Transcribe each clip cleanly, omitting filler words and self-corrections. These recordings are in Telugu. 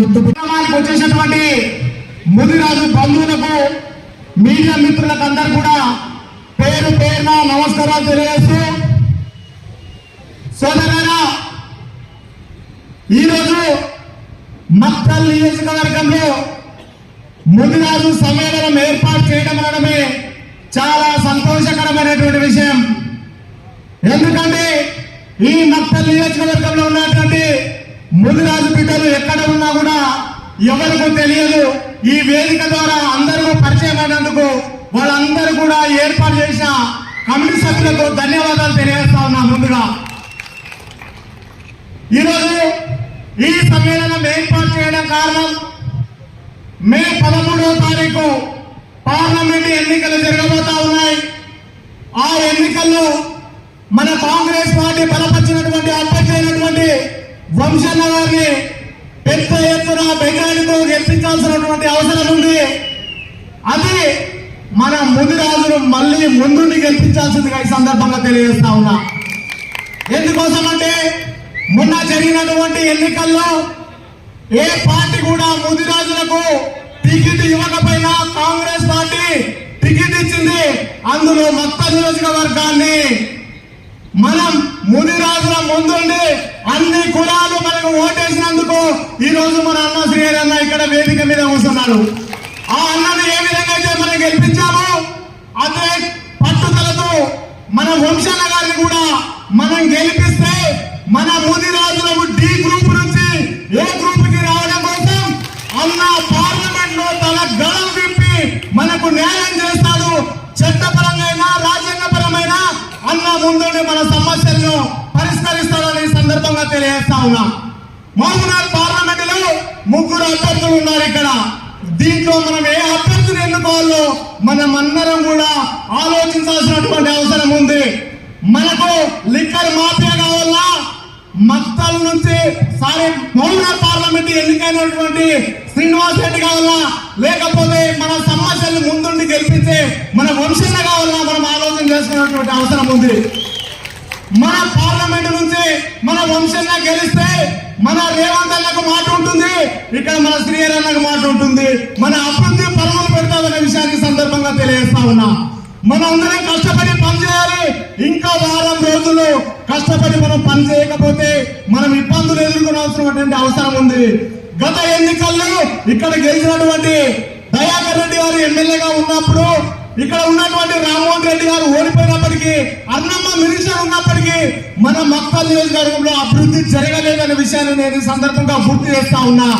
వచ్చేసినటువంటి ముదిరాజు బంధువులకు మీడియా మిత్రులకు అందరూ కూడా పేరు పేరున నమస్కారాలు తెలియజేస్తూ, సోదరులారా, ఈరోజు మక్తల్ నియోజకవర్గంలో ముదిరాజు సమ్మేళనం ఏర్పాటు చేయడం అనడమే చాలా సంతోషకరమైనటువంటి విషయం. ఎందుకంటే ఈ మక్తల్ నియోజకవర్గంలో ఉన్నటువంటి ముదిరాజు బిడ్డలు ఎక్కడ ఉన్నా కూడా ఎవరికూ తెలియదు. ఈ వేదిక ద్వారా అందరూ పరిచయం అయినందుకు వాళ్ళందరూ కూడా ఏర్పాటు చేసిన కమిటీ సభ్యులకు ధన్యవాదాలు తెలియజేస్తా ఉన్నా. ముందుగా ఈరోజు ఈ సమ్మేళనం ఏర్పాటు చేయడం కారణం, మే 13వ తారీఖు పార్లమెంట్ ఎన్నికలు జరగబోతా ఉన్నాయి. ఆ ఎన్నికల్లో మన కాంగ్రెస్ పార్టీ బలపరిచినటువంటి అభ్యర్థి అయినటువంటి వంశన్న గారిని పెద్ద ఎత్తున మెజారిటీతో గెలిపించాల్సినటువంటి అవసరం ఉంది. అది మన ముదిరాజును మళ్ళీ ముందుండి గెలిపించాల్సిందిగా ఈ సందర్భంగా తెలియజేస్తా ఉన్నా. ఎందుకోసం అంటే మొన్న జరిగినటువంటి ఎన్నికల్లో ఏ పార్టీ కూడా ముదిరాజులకు టికెట్ ఇవ్వకపోయినా కాంగ్రెస్ పార్టీ టికెట్ ఇచ్చింది. అందులో మక్తల్ నియోజకవర్గాన్ని మనం ముదిరాజుల ముందుండి అన్ని కులాలు మనకు ఓటేసినందుకు ఈ రోజు మన అన్న శ్రీహరి అన్న ఇక్కడ వేదిక మీద కూర్చున్నారు. ఆ అన్నను ఏ విధంగా అయితే మనం గెలిపించామో అదే పట్టుదలతో మన వంశన్న గారిని కూడా మనం గెలిపిస్తే మన ముదిరాజులకు డి గ్రూప్ నుంచి ఏ గ్రూప్ కి రావడం కోసం అన్న పార్లమెంట్ లో తన గళం విప్పి మనకు న్యాయం చేస్తాడు. చట్టపరంగా రాజ్యాంగపరమైన అన్న ముందుండి మన సమస్యలను పరిష్కరిస్తాడని సందర్భంగా తెలియజేస్తా ఉన్నా. మహబూబ్నగర్ పార్లమెంట్ లో 3 అభ్యర్థులు ఉన్నారు. ఇక్కడ దీంట్లో మనం ఏ అభ్యర్థిని ఎన్నుకోవాలో మనం అందరం కూడా ఆలోచించాల్సినటువంటి అవసరం ఉంది. మనకు లిక్కర్ మాఫియా కావాలా, మక్తల్ నుంచి మహబూబ్నగర్ పార్లమెంట్ ఎన్నికైనటువంటి శ్రీనివాస్ రెడ్డి కావాలా, లేకపోతే మన సమస్యలు ముందుండి గెలిపించే మన వంశన్న కావాలా, మనం ఆలోచన చేసుకున్నటువంటి అవసరం ఉంది. మన పార్లమెంట్ నుంచి మన వంశన్న గెలిస్తే మన రేవంత్ అన్నకు మాట ఉంటుంది, ఇక్కడ మన శ్రీహరి అన్నకు మాట ఉంటుంది. మన అభివృద్ధి పరుగులు పెడతామనే విషయాన్ని సందర్భంగా తెలియజేస్తా ఉన్నా. మనం అందరం కష్టపడి పనిచేయాలి. ఇంకా వారం రోజులు కష్టపడి మనం పని చేయకపోతే మనం ఇబ్బందులు ఎదుర్కొనాల్సినటువంటి అవసరం ఉంది. గత ఎన్నికల్లో ఇక్కడ గెలిచినటువంటి దయాకర్ రెడ్డి గారు ఎమ్మెల్యేగా ఉన్నప్పుడు, ఇక్కడ ఉన్నటువంటి రామ్మోహన్ రెడ్డి గారు ఓడిపోయినప్పటికీ, అన్నమ్మ మినిస్టర్ ఉన్నప్పటికీ మన మక్తల్ నియోజకవర్గంలో అభివృద్ధి జరగలేదనే విషయాన్ని నేను ఈ సందర్భంగా గుర్తు చేస్తా ఉన్నా.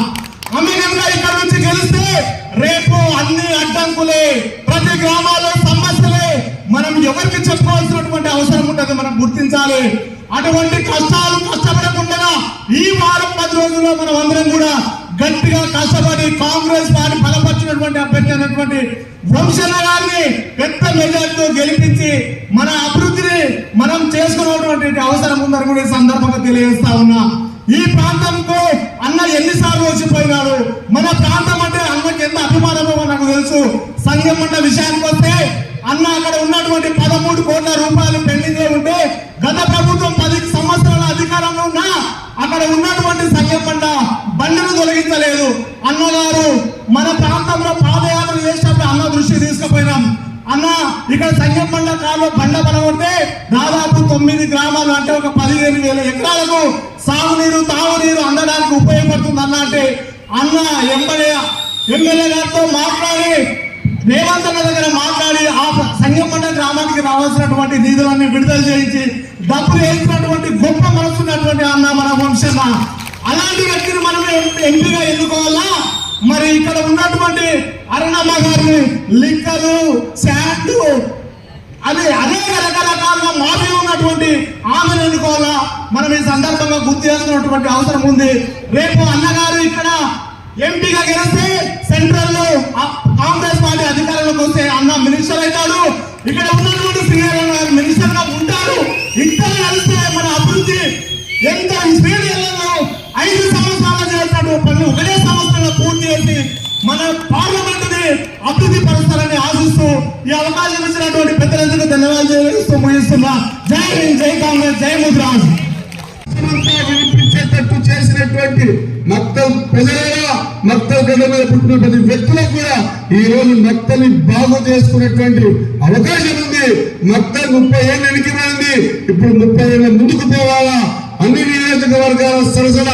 అమెరికా ఇక్కడ నుంచి గెలిస్తే రేపు అన్ని అడ్డంకులే, ప్రతి గ్రామాల్లో సమస్యలే, మనం ఎవరికి చెప్పుకోవాల్సినటువంటి అవసరం ఉంటుంది. మనం గుర్తించాలి. అటువంటి కష్టాలు కష్టపడకుండా ఈ వారం 10 రోజుల్లో మనం అందరం కూడా గట్టిగా కష్టపడి కాంగ్రెస్ పార్టీ బలపరిచినటువంటి అభ్యర్థి అయినటువంటి వంశన్న గారిని పెద్ద మెజార్టీతో గెలిపించి మన అభివృద్ధిని మనం చేసుకున్నటువంటి అవసరం ఉందని కూడా ఈ సందర్భంగా తెలియజేస్తా ఉన్నా. ఈ ప్రాంతంకు అన్న ఎన్నిసార్లు వచ్చిపోయినాడు. మన ప్రాంతం అంటే అన్నకి ఎంత అభిమానమో నాకు తెలుసు. సంఘం మండ విషయానికి వస్తే అన్న అక్కడ ఉన్నటువంటి 13 కోట్ల రూపాయలు పెండింగ్ లో ఉంటే గత ప్రభుత్వం 10 సంవత్సరాల అధికారంలో ఉన్నా అక్కడ ఉన్నటువంటి సంఘం మండ బండిని తొలగించలేదు. అన్నగారు మన ప్రాంతంలో పాదయాత్ర చేసినప్పుడు అన్న దృష్టి తీసుకుపోయినాం. అన్న ఇక్కడ సంఘం మండ కాలంలో బండ పడగొడితే దాదాపు 9 గ్రామాలు అంటే ఒక 15,000 ఎకరాలకు సాగునీరు తాగునీరు అందడానికి ఉపయోగపడుతుంది అన్న అంటే అన్న ఎమ్మెల్యే గారితో మాట్లాడి రేవంత్ అన్న దగ్గర మాట్లాడి ఆ సంగమండ గ్రామానికి రావాల్సినటువంటి నిధులన్నీ విడుదల చేయించి డబ్బులు వేసినటువంటి గొప్ప మనసున్నటువంటి అన్న మన వంశన్న. అలాంటి వ్యక్తిని మనం ఎంపీగా ఎన్నుకోవాలా? మరి ఇక్కడ ఉన్నటువంటి అరుణమ్మ గారిని లిక్కరు, శాండ్, అది అనేక రకరకాలుగా మాఫీ ఉన్నటువంటి ఆమెను ఎన్నుకోవాలా? మనం ఈ సందర్భంగా గుర్తు చేసుకున్నటువంటి అవసరం ఉంది. రేపు అన్నగారు ఇక్కడ ఎంపీగా గెలిస్తే సెంట్రల్ లో కాంగ్రెస్ పార్టీ అధికారంలోకి వస్తే అన్న మినిస్టర్ అవుతాడు. ఇక్కడ ఉన్నటువంటి శ్రీహరి గారు మినిస్టర్ గా ఉంటారు. ఇద్దరు కలిస్తే మన అభివృద్ధి ఎంత స్పీడ్ వెళ్ళాలో 5 సంవత్సరాలు చేసినట్టు పనులు ఒకటే సంవత్సరంలో పూర్తి చేసి మన పార్లమెంట్ ని అభివృద్ధి పరుస్తారని ఆశిస్తూ ఈ అవకాశం ఇచ్చినటువంటి పెద్దలందరికీ ధన్యవాదాలు ముగిస్తున్నా. జై హింద్, జై కాంగ్రెస్, జై ముదిరాజ్. వచ్చేటట్టు చేసినటువంటి మక్తల్ ప్రజలుగా మక్తల్ గడ్డ మీద పుట్టిన ప్రతి వ్యక్తులకు కూడా ఈ రోజు మక్తల్ని బాగు చేసుకునేటువంటి అవకాశం ఉంది. మక్తల్ 30 ఏళ్ళు వెనక్కిపోయింది, ఇప్పుడు 30 ఏళ్ళ ముందుకు పోవాలా. అన్ని నియోజకవర్గాల సరసన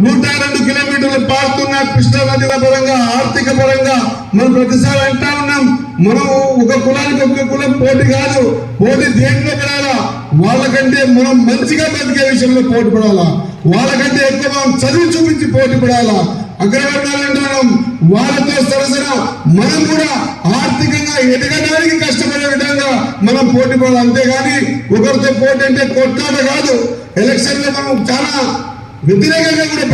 102 కిలోమీటర్లు పారుతున్న కృష్ణా నది పరంగా ఆర్థిక పరంగా మనం ప్రతిసారి అంటా ఉన్నాం, మనం ఒక కులానికి ఒక కులం పోటీ కాదు, పోటీ దేంట్లో పడాలా, వాళ్ళకంటే మనం మంచిగా బతికే విషయంలో పోటీ పడాలా, వాళ్ళకంటే ఎక్కువ మనం చదివి చూపించి పోటీ పడాలా. అగ్రవర్ణాలంటున్నాం, వాళ్ళతో సరసన మనం కూడా ఆర్థికంగా ఎదగడానికి కష్టపడే విధంగా మనం పోటీ పడాలి. అంతేగాని ఒకరితో పోటీ అంటే కొట్లాట కాదు. ఎలక్షన్ లో మనం చాలా వ్యతిరేకంగా కూడా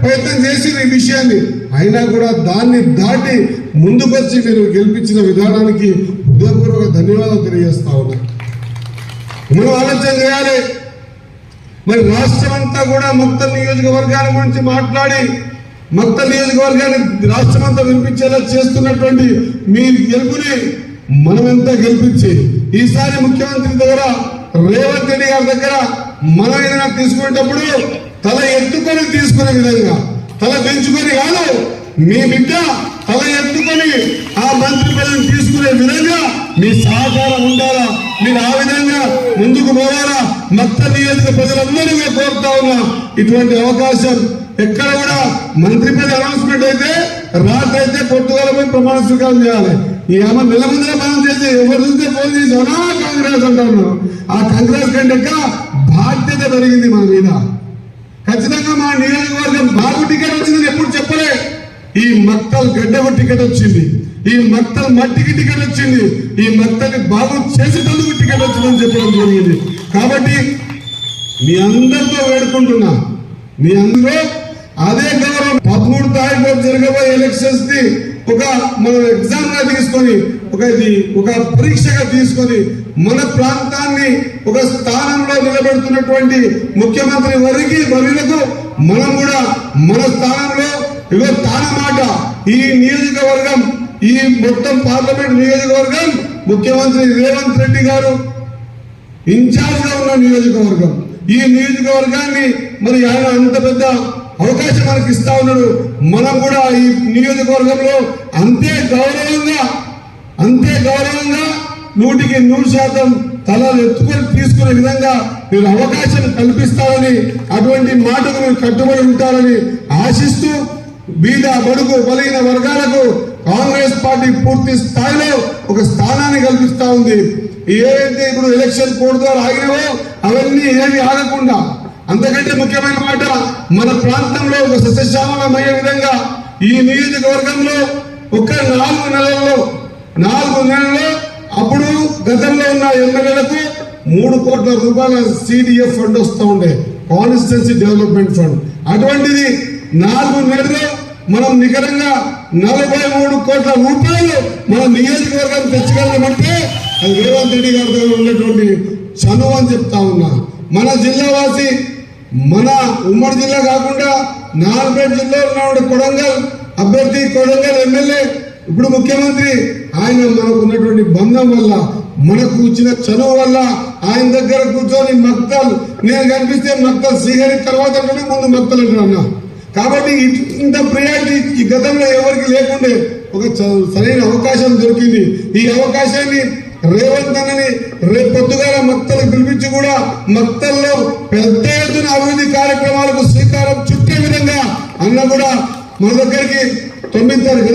ప్రయత్నం చేసి ఈ విషయాన్ని, అయినా కూడా దాన్ని దాటి ముందుకొచ్చి మీరు గెలిపించిన విధానానికి హృదయపూర్వక ధన్యవాదాలు తెలియజేస్తా ఉన్నా. మనం ఆలోచన చేయాలి. మరి రాష్ట్రం అంతా కూడా మక్తల్ నియోజకవర్గాల గురించి మాట్లాడి మక్తల్ నియోజకవర్గాన్ని రాష్ట్రం అంతా వినిపించేలా చేస్తున్నటువంటి మీ గెలుపుని మనమెంతా గెలిపించి ఈసారి ముఖ్యమంత్రి దగ్గర రేవంత్ రెడ్డి గారి దగ్గర మనం ఏదైనా తీసుకునేటప్పుడు తల ఎత్తుకొని తీసుకునే విధంగా, తల పెంచుకొని కాదు, మీ బిడ్డ తల ఎత్తుకొని ఆ మంత్రి పదవిని తీసుకునే విధంగా మీ సహకారం ఉండాలా. మీరు ఆ విధంగా ముందుకు పోవాలా. మక్తల్ నియోజక ప్రజలందరినీ కోరుతా ఉన్నా, ఇటువంటి అవకాశం ఎక్కడ కూడా మంత్రి పదవి అనౌన్స్మెంట్ అయితే రాత్రి అయితే పొద్దుగాలపై ప్రమాణ స్వీకారం చేయాలి. ఈ ఆమె నెల ముందర మనం చేసి ఎవరు చూస్తే ఫోన్ చేసి అవునా కాంగ్రెస్ అంటాను. ఆ కాంగ్రెస్ కంటే బాధ్యత పెరిగింది మన మీద. ఖచ్చితంగా మా నియోజకవర్గం బాగు టికెట్ వచ్చిందని ఎప్పుడు చెప్పలే. ఈ మక్తల్ గడ్డకు టికెట్ వచ్చింది, ఈ మక్తల్ మట్టికి టికెట్ వచ్చింది, ఈ మక్తల్ని బాగు చేసేటందుకు టికెట్ వచ్చిందని చెప్పడం జరిగింది. కాబట్టి మీ అందరితో వేడుకుంటున్నా, మీ అందరూ అదే గౌరవం 13 తారీఖు జరగబోయే ఎలక్షన్స్ ని ఒక మనం ఎగ్జామ్ గా తీసుకొని ఒక పరీక్షగా తీసుకొని మన ప్రాంతాన్ని ఒక స్థానంలో నిలబెడుతున్నటువంటి ముఖ్యమంత్రి వర్యులకు మనం కూడా మన స్థానంలో ఇగో తాన మాట. ఈ నియోజకవర్గం, ఈ మొత్తం పార్లమెంట్ నియోజకవర్గం ముఖ్యమంత్రి రేవంత్ రెడ్డి గారు ఇన్ఛార్జ్ గా ఉన్న నియోజకవర్గం. ఈ నియోజకవర్గాన్ని మరి ఆయన అంత పెద్ద అవకాశం మనకి ఇస్తా ఉన్నాడు. మనం కూడా ఈ నియోజకవర్గంలో అంతే గౌరవంగా 100% తలలు ఎత్తుకొని తీసుకునే విధంగా మీరు అవకాశం కల్పిస్తారని, అటువంటి మాటకు మీరు కట్టుబడి ఉంటారని ఆశిస్తూ బీద బడుగు బలహీన వర్గాలకు కాంగ్రెస్ పార్టీ పూర్తి స్థాయిలో ఒక స్థానాన్ని కల్పిస్తా ఉంది. ఏవైతే ఇప్పుడు ఎలక్షన్ కోడ్ ద్వారా ఆగినవో అవన్నీ ఏవి ఆగకుండా, అంతకంటే ముఖ్యమైన మాట, మన ప్రాంతంలో ఒక సస్యశ్యామలమయ్యే విధంగా ఈ నియోజకవర్గంలో ఒక 4 నెలల్లో అప్పుడు గతంలో ఉన్న ఎమ్మెల్యేలకు 3 కోట్ల రూపాయల CDF ఫండ్ వస్తూ ఉండే, కాన్స్టిట్యున్సీ డెవలప్మెంట్ ఫండ్. అటువంటిది 4 నెలల్లో మనం నికరంగా 43 కోట్ల రూపాయలు మన నియోజకవర్గం తెచ్చగలమంటే అది రేవంత్ రెడ్డి గారి దగ్గర ఉన్నటువంటి చనువు అని చెప్తా ఉన్నా. మన జిల్లా వాసి, మన ఉమ్మడి జిల్లా కాకుండా 4 జిల్లాలో ఉన్న కొడంగల్ అభ్యర్థి, కొడంగల్ ఎమ్మెల్యే ఇప్పుడు ముఖ్యమంత్రి, ఆయన మనకు ఉన్నటువంటి బంధం వల్ల, మనకు వచ్చిన చనువు వల్ల ఆయన దగ్గర కూర్చొని మక్తల్ నేను కనిపిస్తే మక్తల్ శ్రీహరి తర్వాత ముందు మక్తల్ అంటున్నా. కాబట్టి ఇంత ప్రియారిటీ ఈ గతంలో ఎవరికి లేకుండే ఒక సరైన అవకాశం దొరికింది. ఈ అవకాశాన్ని రేవంత్ అన్నని రేపు పొద్దుగాల మక్తలు పిలిపించి కూడా మక్తల్లో పెద్ద ఎత్తున అభివృద్ధి కార్యక్రమాలకు శ్రీకారం చుట్టే విధంగా అన్న కూడా మన దగ్గరికి 9 తారీఖు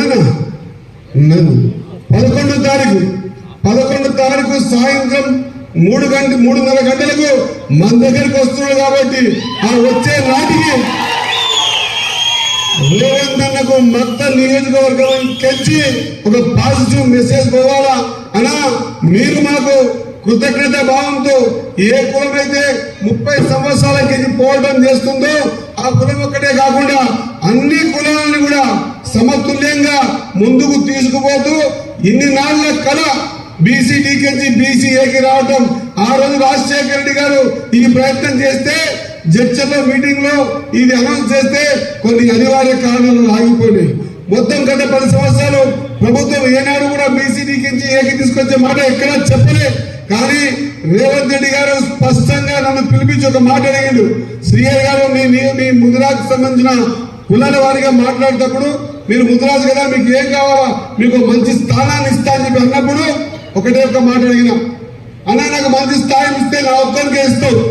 11 తారీఖు సాయంత్రం 3:30 గంటలకు మన దగ్గరికి వస్తున్నాడు. కాబట్టి ఆ వచ్చే నాటికి రేవంత్ అన్నకు మక్తల్ నియోజకవర్గం కెచ్చి ఒక పాజిటివ్ మెసేజ్ పోవాలా అన్నా. మీరు మాకు కృతజ్ఞత భావంతో ఏ కులం అయితే 30 సంవత్సరాల కింద పోరాటం చేస్తుందో ఆ కులం ఒక్కటే కాకుండా అన్ని కులాలను కూడా సమతుల్యంగా ముందుకు తీసుకుపోతూ ఇన్ని నాళ్ల కళ బీసీడీకెచ్చి బీసీఏకి రావటం, ఆ రోజు రాజశేఖర రెడ్డి గారు ఈ ప్రయత్నం చేస్తే జడ్చర్ల మీటింగ్ లో ఇది అనౌన్స్ చేస్తే కొన్ని అనివార్య కారణాలు ఆగిపోయినాయి. మొత్తం గత 10 సంవత్సరాలు ప్రభుత్వం ఏనాడు కూడా బీసీడీకించి ఏకి తీసుకొచ్చే మాట ఎక్కడా చెప్పలే. కానీ రేవంత్ రెడ్డి గారు స్పష్టంగా నన్ను పిలిపించి ఒక మాట అడిగిండు. శ్రీహరి గారు మీ ముదిరాజుకు సంబంధించిన కులాల వారిగా మాట్లాడేటప్పుడు మీరు ముదిరాజు కదా, మీకు ఏం కావాలా, మీకు మంచి స్థానాన్ని ఇస్తా అని చెప్పి అన్నప్పుడు ఒకటే ఒక మాట అడిగిన, అన్న నాకు మంచి స్థాయి ఇస్తే నా ఒక్కరికే ఇస్తావు,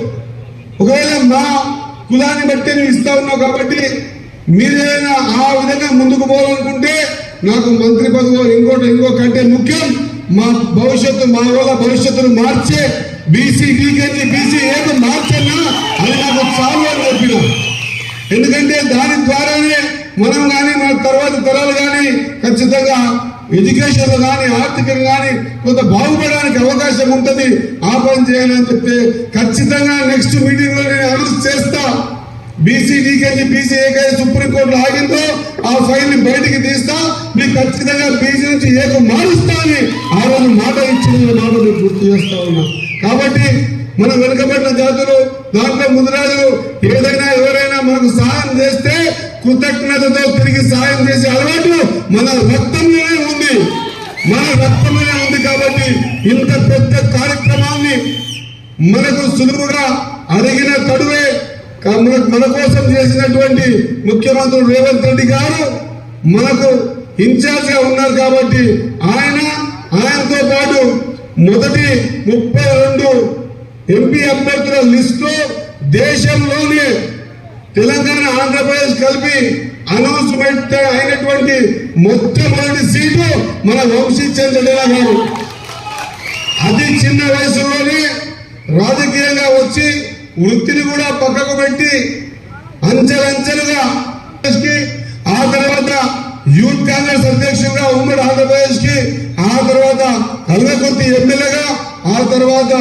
ఒకవేళ మా కులాన్ని బట్టి నువ్వు ఇస్తా ఉన్నావు కాబట్టి మీరేనా ఆ విధంగా ముందుకు పోవాలనుకుంటే నాకు మంత్రి పదవి ఇంకో కంటే ముఖ్యం మా భవిష్యత్తు, మా వాళ్ళ భవిష్యత్తును మార్చే బీసీడీకి బీసీ ఏదో మార్చన్నా అది నాకు చాలు అని చెప్పిన. ఎందుకంటే దాని ద్వారానే మనం కానీ మన తర్వాత తరాలు కానీ ఖచ్చితంగా ఎడ్యుకేషన్ లో కానీ ఆర్థికంగా కానీ కొంత బాగుపడడానికి అవకాశం ఉంటుంది. ఆ పని చేయాలని చెప్తే ఖచ్చితంగా నెక్స్ట్ మీటింగ్ లో నేను అనౌన్స్ చేస్తా. బీసీడీకి బీసీ ఏకైతే సుప్రీంకోర్టులో ఆగిందో ఆ ఫైల్ ని బయటికి తీస్తా, మీకు ఖచ్చితంగా బీసీ నుంచి ఏక మారుస్తా అని ఆ రోజు మాట ఇచ్చిన మాట గుర్తు చేస్తా ఉన్నా. కాబట్టి మనం వెనుకబడిన జాతులు దాంట్లో ముదిరాజులు ఏదైనా ఎవరైనా మనకు సహాయం చేస్తే కృతజ్ఞతతో తిరిగి సహాయం చేసే అలవాటు మన రక్తంలోనే ఉంది, కాబట్టి ఇంత పెద్ద కార్యక్రమాన్ని మనకు సులువుగా అడిగిన తడువే మన కోసం చేసినటువంటి ముఖ్యమంత్రి రేవంత్ రెడ్డి గారు మనకు ఇన్ఛార్జ్ గా ఉన్నారు. కాబట్టి ఆయనతో పాటు మొదటి 32 ఎంపీ అభ్యర్థుల లిస్టు దేశంలోనే తెలంగాణ ఆంధ్రప్రదేశ్ కలిపి అనౌన్స్మెంట్ అయినటువంటి మొట్టమొదటి సీటు మన వంశీ చంద్రలేల గారు. అది చిన్న వయసులోనే రాజకీయంగా వచ్చి వృత్తిని కూడా పక్కకు పెట్టి అంచెలంచెలుగా ఆ తర్వాత యూత్ కాంగ్రెస్ అధ్యక్షుడిగా ఉమ్మడి ఆంధ్రప్రదేశ్ కి, ఆ తర్వాత కల్వకుర్తి ఎమ్మెల్యేగా, ఆ తర్వాత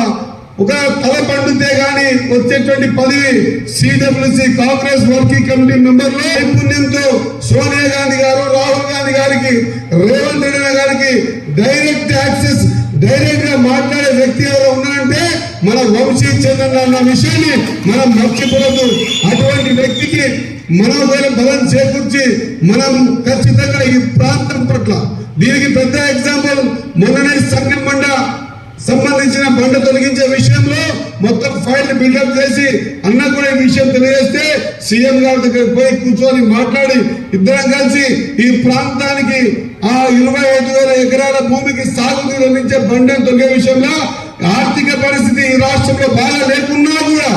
ఒక తల పండితే గాని వచ్చేటువంటి పదవి CWC Congress working committee member లో నైపుణ్యంతో సోనియా గాంధీ గారు, రాహుల్ గాంధీ గారికి, రేవంత్ రెడ్డి గారికి డైరెక్ట్ యాక్సెస్, డైరెక్ట్ గా మాట్లాడే వ్యక్తి ఎవరు ఉన్నారంటే మన వంశీ చంద్రన్ అన్న విషయాన్ని మనం మర్చిపోవద్దు. అటువంటి వ్యక్తికి మనం బలం చేకూర్చి మనం ఖచ్చితంగా ఈ ప్రాంతం పట్ల దీనికి పెద్ద ఎగ్జాంపుల్ మొన్ననే సంగం బండ సంబంధించిన బండ తొలగించే విషయంలో మొత్తం ఫైల్ బిల్డప్ చేసి అన్న కూడా ఈ విషయం తెలియజేస్తే సీఎం గారి దగ్గర పోయి కూర్చొని మాట్లాడి ఇద్దరం కలిసి ఈ ప్రాంతానికి ఆ 25,000 ఎకరాల భూమికి సాగునీరు అందించే బండను తొలగే విషయంలో ఆర్థిక పరిస్థితి ఈ రాష్ట్రంలో బాగా లేకున్నా కూడా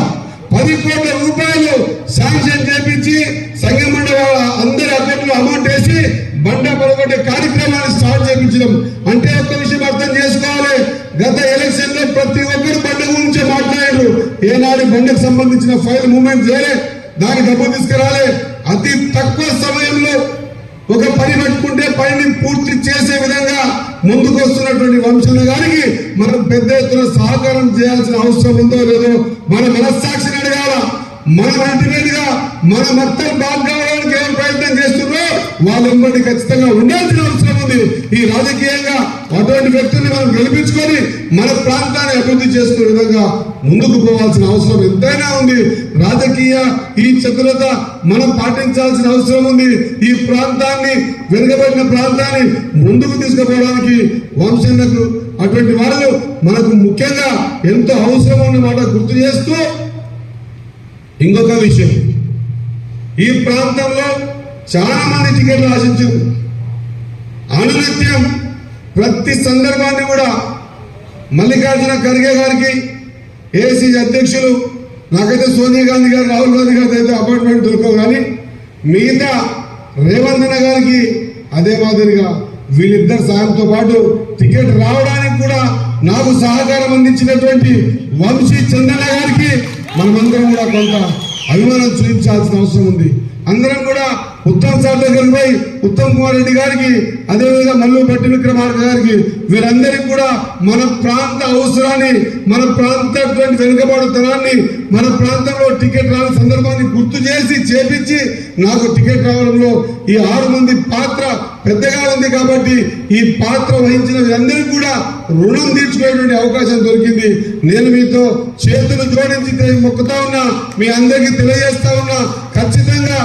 10 కోట్ల రూపాయలు శాంక్షన్ చేపించి సంగమండ అందరి అకౌంట్లో అమౌంట్ వేసి బండ పడగొట్టే కార్యక్రమాన్ని స్టార్ట్ చేయించడం అంటే ఒక్క విషయం అర్థం చేసుకోవాలి. గత ఎలక్షన్ లో ప్రతి ఒక్కరు బండ గురించి మాట్లాడారు. ఏనాడు బండకు సంబంధించిన ఫైల్ మూవ్మెంట్ చేయలే, దానికి డబ్బు తీసుకురాలే. అతి తక్కువ సమయంలో ఒక పని పెట్టుకుంటే పనిని పూర్తి చేసే విధంగా ముందుకు వస్తున్నటువంటి వంశన్న గారికి మనం పెద్ద ఎత్తున సహకారం చేయాల్సిన అవసరం ఉందో లేదో మన మనస్సాక్షిని అడగాల. మనం అల్టిమేట్ గా మన మొత్తం బాగు కావడానికి ఎవరు ప్రయత్నం చేస్తున్నారో వాళ్ళెంబడి ఖచ్చితంగా ఉండాల్సిన అవసరం ఉంది. ఈ రాజకీయంగా అటువంటి వ్యక్తుల్ని మనం గెలిపించుకొని మన ప్రాంతాన్ని అభివృద్ధి చేసుకునే విధంగా ముందుకు పోవాల్సిన అవసరం ఎంతైనా ఉంది. రాజకీయ ఈ చతురత మనం పాటించాల్సిన అవసరం ఉంది. ఈ ప్రాంతాన్ని, వెనుకబడిన ప్రాంతాన్ని ముందుకు తీసుకుపోవడానికి వంశన్నకు అటువంటి వాళ్ళు మనకు ముఖ్యంగా ఎంతో అవసరం అన్నమాట గుర్తు చేస్తూ, ఇంకొక విషయం, ఈ ప్రాంతంలో చాలా మంది టికెట్లు ఆశించారు. అనునిత్యం ప్రతి సందర్భాన్ని కూడా మల్లికార్జున ఖర్గే గారికి, ఏసీ అధ్యక్షులు, నాకైతే సోనియా గాంధీ గారు, రాహుల్ గాంధీ గారికి అయితే అపాయింట్మెంట్ దొరకవు, కానీ మిగతా రేవంత్ అన్న గారికి అదే మాదిరిగా వీళ్ళిద్దరు సాయంతో పాటు టికెట్ రావడానికి కూడా నాకు సహకారం అందించినటువంటి వంశీ చంద్రన్న గారికి మనమందరం కూడా కొంత అభిమానం చూపించాల్సిన అవసరం ఉంది. అందరం కూడా ఉత్తమ్ సార్ దగ్గర పోయి ఉత్తమ్ కుమార్ రెడ్డి గారికి, అదేవిధంగా మల్లు భట్టి విక్రమార్క గారికి, వీరందరికీ కూడా మన ప్రాంత అవసరాన్ని, మన ప్రాంత వెనుకబడుతనాన్ని, మన ప్రాంతంలో టికెట్ రాని సందర్భాన్ని గుర్తు చేసి చేపించి నాకు టికెట్ రావడంలో ఈ 6 మంది పాత్ర పెద్దగా ఉంది. కాబట్టి ఈ పాత్ర వహించిన వీరందరికీ కూడా రుణం తీర్చుకునేటువంటి అవకాశం దొరికింది. నేను మీతో చేతులు జోడించి మొక్కుతా ఉన్నా, మీ అందరికీ తెలియజేస్తా ఉన్నా, ఖచ్చితంగా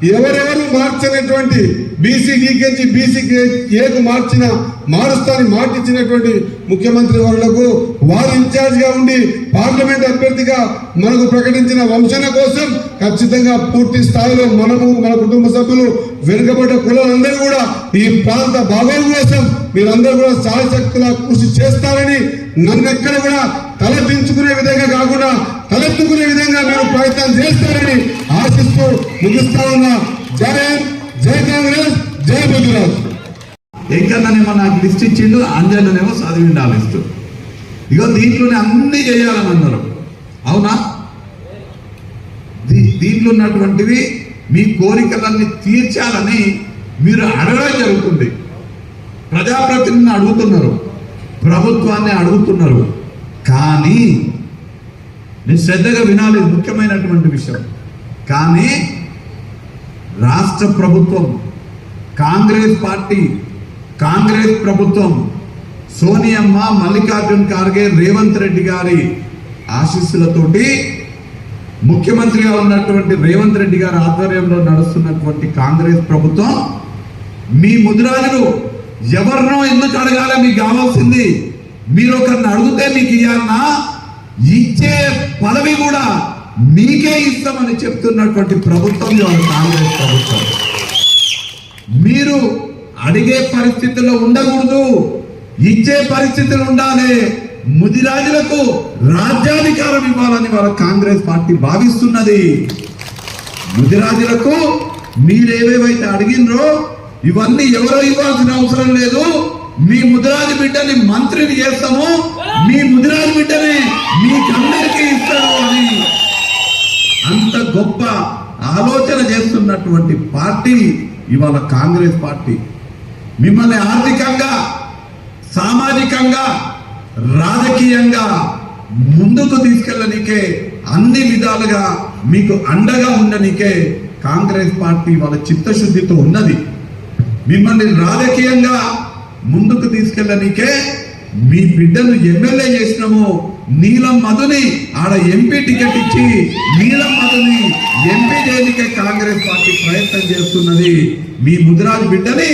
ఎవరెవరు మార్చినటువంటి బీసీడీకి బీసీకి ఏకు మారుస్తానని మార్చినటువంటి ముఖ్యమంత్రి వర్యులకు వారు ఇన్ఛార్జ్ గా ఉండి పార్లమెంట్ అభ్యర్థిగా మనకు ప్రకటించిన వంశన కోసం ఖచ్చితంగా పూర్తి స్థాయిలో మనము మన కుటుంబ సభ్యులు వెనుకబడ్డ కులాలందరూ కూడా ఈ ప్రాంత భాగం కోసం మీరందరూ కూడా సాయశక్తులా కృషి చేస్తారని, నన్ను ఎక్కడ కూడా తలదించుకునే విధంగా కాకుండా తలెత్తుకునే విధంగా మీరు ప్రయత్నం చేస్తారని ఆశిస్తూ ముగిస్తా ఉన్నా. జై కాంగ్రెస్, జై బుద్ధురాజు. ఎంకన్నానేమో నాకు లిస్ట్ ఇచ్చిండు, అంజనేమో చదివిండు ఆ లిస్టు. ఇగో దీంట్లోనే అన్ని చేయాలని అన్నారు, అవునా? దీంట్లో ఉన్నటువంటివి మీ కోరికలన్నీ తీర్చాలని మీరు అడగడం జరుగుతుంది. ప్రజాప్రతినిధిని అడుగుతున్నారు, ప్రభుత్వాన్ని అడుగుతున్నారు. కానీ నేను శ్రద్ధగా వినాలి, ముఖ్యమైనటువంటి విషయం. కానీ రాష్ట్ర ప్రభుత్వం, కాంగ్రెస్ పార్టీ, కాంగ్రెస్ ప్రభుత్వం, సోనియమ్మ, మల్లికార్జున్ ఖార్గే, రేవంత్ రెడ్డి గారి ఆశీస్సులతోటి ముఖ్యమంత్రిగా ఉన్నటువంటి రేవంత్ రెడ్డి గారి ఆధ్వర్యంలో నడుస్తున్నటువంటి కాంగ్రెస్ ప్రభుత్వం మీ ముదిరాజులు ఎవరినో ఎందుకు అడగాలి? మీకు కావాల్సింది మీరు ఒకరిని అడిగితే మీకు ఇవ్వాలన్నా, ఇచ్చే పదవి కూడా మీకే ఇస్తామని చెప్తున్నటువంటి ప్రభుత్వం ఇవాళ కాంగ్రెస్ ప్రభుత్వం. మీరు అడిగే పరిస్థితుల్లో ఉండకూడదు, ఇచ్చే పరిస్థితులు ఉండాలి. ముదిరాజులకు రాజ్యాధికారం ఇవ్వాలని వాళ్ళ కాంగ్రెస్ పార్టీ భావిస్తున్నది. ముదిరాజులకు మీరేవేవైతే అడిగినరో ఇవన్నీ ఎవరో ఇవ్వాల్సిన అవసరం లేదు. మీ ముదిరాజు బిడ్డని మంత్రిని చేస్తాము, మీ ముదిరాజు బిడ్డని మీకందరికీ ఇస్తాము అని అంత గొప్ప ఆలోచన చేస్తున్నటువంటి పార్టీ ఇవాళ కాంగ్రెస్ పార్టీ. మిమ్మల్ని ఆర్థికంగా, సామాజికంగా, రాజకీయంగా ముందుకు తీసుకెళ్ళనికే, అన్ని విధాలుగా మీకు అండగా ఉండనికే కాంగ్రెస్ పార్టీ వాళ్ళ చిత్తశుద్ధితో ఉన్నది. మిమ్మల్ని రాజకీయంగా ముందుకు తీసుకెళ్ళనికే మీ బిడ్డను ఎమ్మెల్యే చేసినాము. నీలం మధుని ఆడ ఎంపీ టికెట్ ఇచ్చి నీలం మధుని ఎంపీ చేయనికే కాంగ్రెస్ పార్టీ ప్రయత్నం చేస్తున్నది. మీ ముదిరాజు బిడ్డని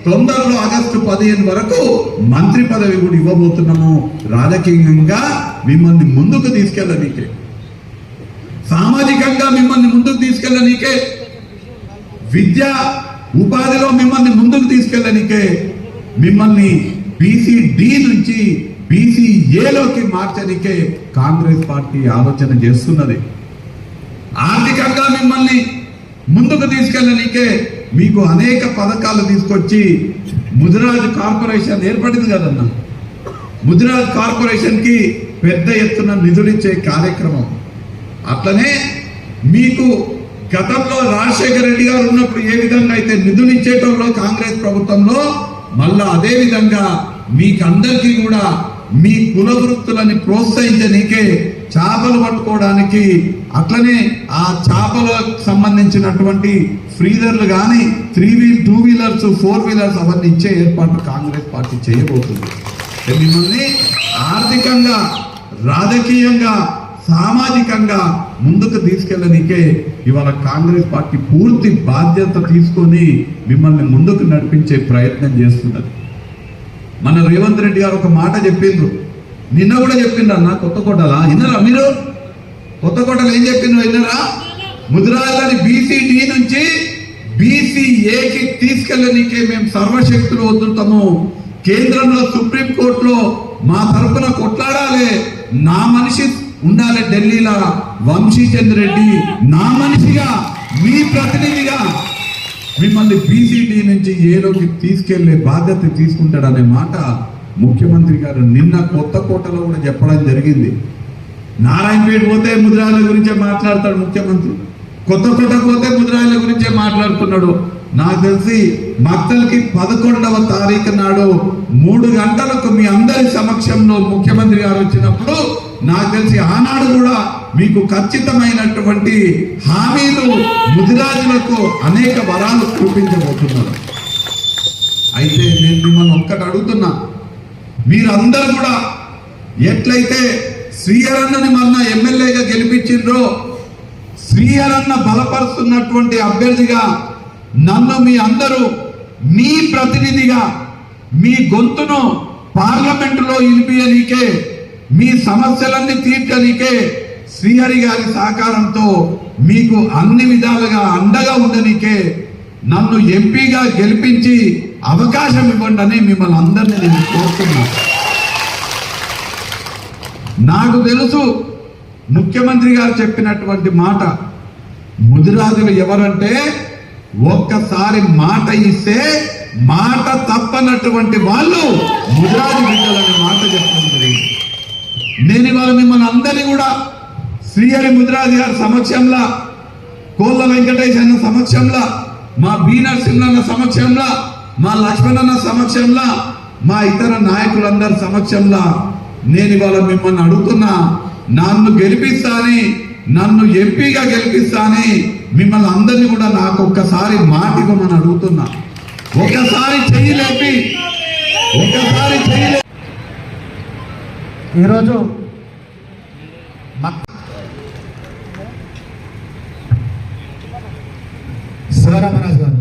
తొందరలో ఆగస్టు 15 వరకు మంత్రి పదవి కూడా ఇవ్వబోతున్నాము. రాజకీయంగా మిమ్మల్ని ముందుకు తీసుకెళ్ళనీకే, సామాజికంగా మిమ్మల్ని ముందుకు తీసుకెళ్ళనీకే, విద్యా ఉపాధిలో మిమ్మల్ని ముందుకు తీసుకెళ్ళనీకే, మిమ్మల్ని బీసీ-డి నుంచి బీసీ-ఏలోకి మార్చనికే కాంగ్రెస్ పార్టీ ఆలోచన చేస్తున్నది. ఆర్థికంగా మిమ్మల్ని ముందుకు తీసుకెళ్ళనీకే మీకు అనేక పథకాలు తీసుకొచ్చి ముదిరాజు కార్పొరేషన్ ఏర్పడింది కదన్నా. ముదిరాజు కార్పొరేషన్ కి పెద్ద ఎత్తున నిధులిచ్చే కార్యక్రమం. అట్లనే మీకు గతంలో రాజశేఖర రెడ్డి గారు ఉన్నప్పుడు ఏ విధంగా అయితే నిధులు ఇచ్చేటంలో కాంగ్రెస్ ప్రభుత్వంలో, మళ్ళా అదే విధంగా మీకందరికీ కూడా మీ కుల వృత్తులని ప్రోత్సహించనీకే చేపలు పట్టుకోవడానికి, అట్లనే ఆ చేపలకు సంబంధించినటువంటి ఫ్రీజర్లు కానీ 3-wheel 2-wheelers 4-wheelers అవన్నీ ఇచ్చే ఏర్పాటు కాంగ్రెస్ పార్టీ చేయబోతుంది. మిమ్మల్ని ఆర్థికంగా, రాజకీయంగా, సామాజికంగా ముందుకు తీసుకెళ్ళనీకే ఇవాళ కాంగ్రెస్ పార్టీ పూర్తి బాధ్యత తీసుకొని మిమ్మల్ని ముందుకు నడిపించే ప్రయత్నం చేస్తున్నది. మన రేవంత్ రెడ్డి గారు ఒక మాట చెప్పిండ్రు, నిన్న కూడా చెప్పిండ్రు అన్న, కొత్తకోటలా విన్నారా మీరు? కొత్తకోటలో ఏం చెప్పిండ్రు విన్నారా? ముదిరాజులని బీసీ-డి నుంచి బీసీ-ఏకి తీసుకెళ్ళనీకే మేము సర్వశక్తులు వదులుతాము. కేంద్రంలో సుప్రీంకోర్టులో మా తరఫున కొట్లాడాలి. నా మనిషి ఉండాలి ఢిల్లీలో, వంశీచంద్ర రెడ్డి నా మనిషిగా, మీ ప్రతినిధిగా మిమ్మల్ని బీసీ-డి నుంచి ఏలోకి తీసుకెళ్లే బాధ్యత తీసుకుంటాడనే మాట ముఖ్యమంత్రి గారు నిన్న కొత్తకోటలో కూడా చెప్పడం జరిగింది. నారాయణపేట పోతే ముదిరాజుల గురించే మాట్లాడతాడు ముఖ్యమంత్రి, కొత్తకోట పోతే ముదిరాజుల గురించే మాట్లాడుతున్నాడు. నాకు తెలిసి మక్తల్కి 11వ తారీఖు నాడు 3 గంటలకు మీ అందరి సమక్షంలో ముఖ్యమంత్రి గారు వచ్చినప్పుడు నాకు తెలిసి ఆనాడు కూడా మీకు ఖచ్చితమైనటువంటి హామీలు, ముదిరాజులకు అనేక వరాలు చూపించబోతున్నారు. అయితే నేను మిమ్మల్ని ఒక్కటి అడుగుతున్నా, మీరందరూ కూడా ఎట్లయితే శ్రీహరన్నని మొన్న ఎమ్మెల్యేగా గెలిపించిండ్రో, శ్రీహరన్న బలపరుస్తున్నటువంటి అభ్యర్థిగా నన్ను మీ అందరూ మీ ప్రతినిధిగా మీ గొంతును పార్లమెంటులో వినిపించనీకే, మీ సమస్యలన్నీ తీర్చనీకే శ్రీహరి గారి సహకారంతో మీకు అన్ని విధాలుగా అండగా ఉండనీకే నన్ను ఎంపీగా గెలిపించి అవకాశం ఇవ్వండి అని మిమ్మల్ని అందరినీ నేను కోరుతున్నాను. నాకు తెలుసు ముఖ్యమంత్రి గారు చెప్పినటువంటి మాట, ముదిరాజులు ఎవరంటే ఒక్కసారి మాట ఇస్తే మాట తప్పనటువంటి వాళ్ళు ముదిరాజు బిడ్డలనే మాట చెప్పడం జరిగింది. నేను ఇవాళ మిమ్మల్ని అందరినీ కూడా శ్రీహరి ముదిరాజు గారి సమక్షంలో, కోళ్ళ వెంకటేష్ అన్న సమక్షంలో, మా బి నరసింహన్న సమక్షంలో, మా లక్ష్మణన్న సమక్షంలో, మా ఇతర నాయకులందరి సమక్షంలో నేను ఇవాళ మిమ్మల్ని అడుగుతున్నా, నన్ను గెలిపిస్తాని, నన్ను ఎంపీగా గెలిపిస్తాని మిమ్మల్ని అందరినీ కూడా నాకు ఒక్కసారి మాట ఇవ్వమని అడుగుతున్నా. ఒకసారి చెయ్యలేపి ఈరోజు శివరామరాజు గారు